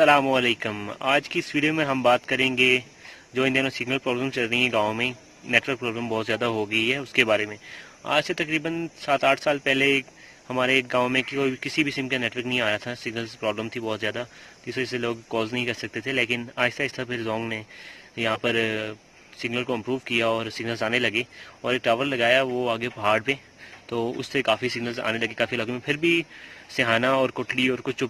अस्सलामुअलैकुम। आज की इस वीडियो में हम बात करेंगे जो इन दिनों सिग्नल प्रॉब्लम चल रही है गाँव में, नेटवर्क प्रॉब्लम बहुत ज़्यादा हो गई है, उसके बारे में। आज से तकरीबन 7-8 साल पहले हमारे गांव में कोई किसी भी सिम का नेटवर्क नहीं आ रहा था, सिग्नल प्रॉब्लम थी बहुत ज़्यादा, जिस वजह से लोग कॉल्स नहीं कर सकते थे। लेकिन आहिस्ता आहिस्ता फिर जोंग ने यहाँ पर सिग्नल को इम्प्रूव किया और सिग्नल्स आने लगे और एक टावर लगाया वो आगे पहाड़ पे, तो उससे काफ़ी सिग्नल्स आने लगे काफ़ी इलाकों में। फिर भी सिहाना और कोटड़ी और कुछ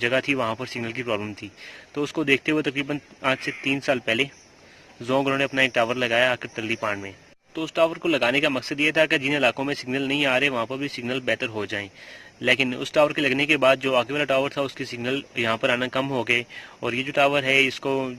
जगह थी वहाँ पर सिग्नल की प्रॉब्लम थी, तो उसको देखते हुए तकरीबन आज से 3 साल पहले जोंग ने अपना एक टावर लगाया आकर तल्ली पांड में। तो उस टावर को लगाने का मकसद ये था कि जिन इलाकों में सिग्नल नहीं आ रहे वहाँ पर भी सिग्नल बेहतर हो जाएं। लेकिन उस टावर के लगने के बाद जो आगे वाला टावर था उसके सिग्नल यहाँ पर आना कम हो गए, और ये जो टावर है इसको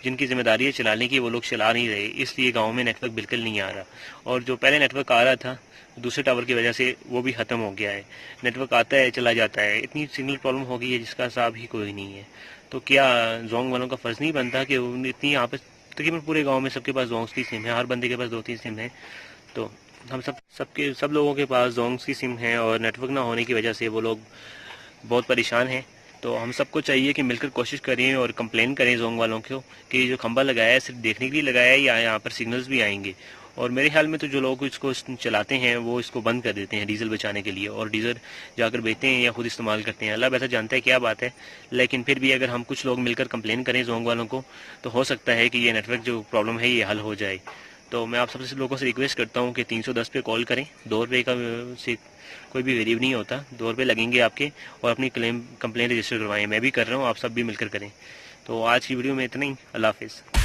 जिनकी जिम्मेदारी है चलाने की वो लोग चला नहीं रहे, इसलिए गांव में नेटवर्क बिल्कुल नहीं आ रहा। और जो पहले नेटवर्क आ रहा था दूसरे टावर की वजह से वो भी ख़त्म हो गया है। नेटवर्क आता है चला जाता है, इतनी सिग्नल प्रॉब्लम हो गई है जिसका हिसाब ही कोई नहीं है। तो क्या जोंग वालों का फ़र्ज़ नहीं बनता कि इतनी यहाँ पर तकरीबन पूरे गांव में सबके पास जोंग्स की सिम है, हर बंदे के पास 2-3 सिम है, तो हम सब लोगों के पास जोंग्स की सिम है और नेटवर्क ना होने की वजह से वो लोग बहुत परेशान हैं। तो हम सबको चाहिए कि मिलकर कोशिश करें और कंप्लेन करें जोंग वालों को कि जो खंबा लगाया है सिर्फ देखने के लिए लगाया है या यहाँ पर सिग्नल्स भी आएंगे। और मेरे ख्याल में तो जो लोग इसको चलाते हैं वो इसको बंद कर देते हैं डीजल बचाने के लिए, और डीजल जाकर बेचते हैं या खुद इस्तेमाल करते हैं। अल्लाह बेहतर जानता है क्या बात है, लेकिन फिर भी अगर हम कुछ लोग मिलकर कंप्लेन करें जोंग वालों को तो हो सकता है कि ये नेटवर्क जो प्रॉब्लम है ये हल हो जाए। तो मैं आप सबसे लोगों से रिक्वेस्ट करता हूँ कि 310 पे कॉल करें। 2 रुपये का से कोई भी वैल्यू नहीं होता, 2 रुपये लगेंगे आपके, और अपनी कंप्लेन रजिस्टर करवाएं। मैं भी कर रहा हूँ, आप सब भी मिलकर करें। तो आज की वीडियो में इतना ही। अल्लाह हाफिज़।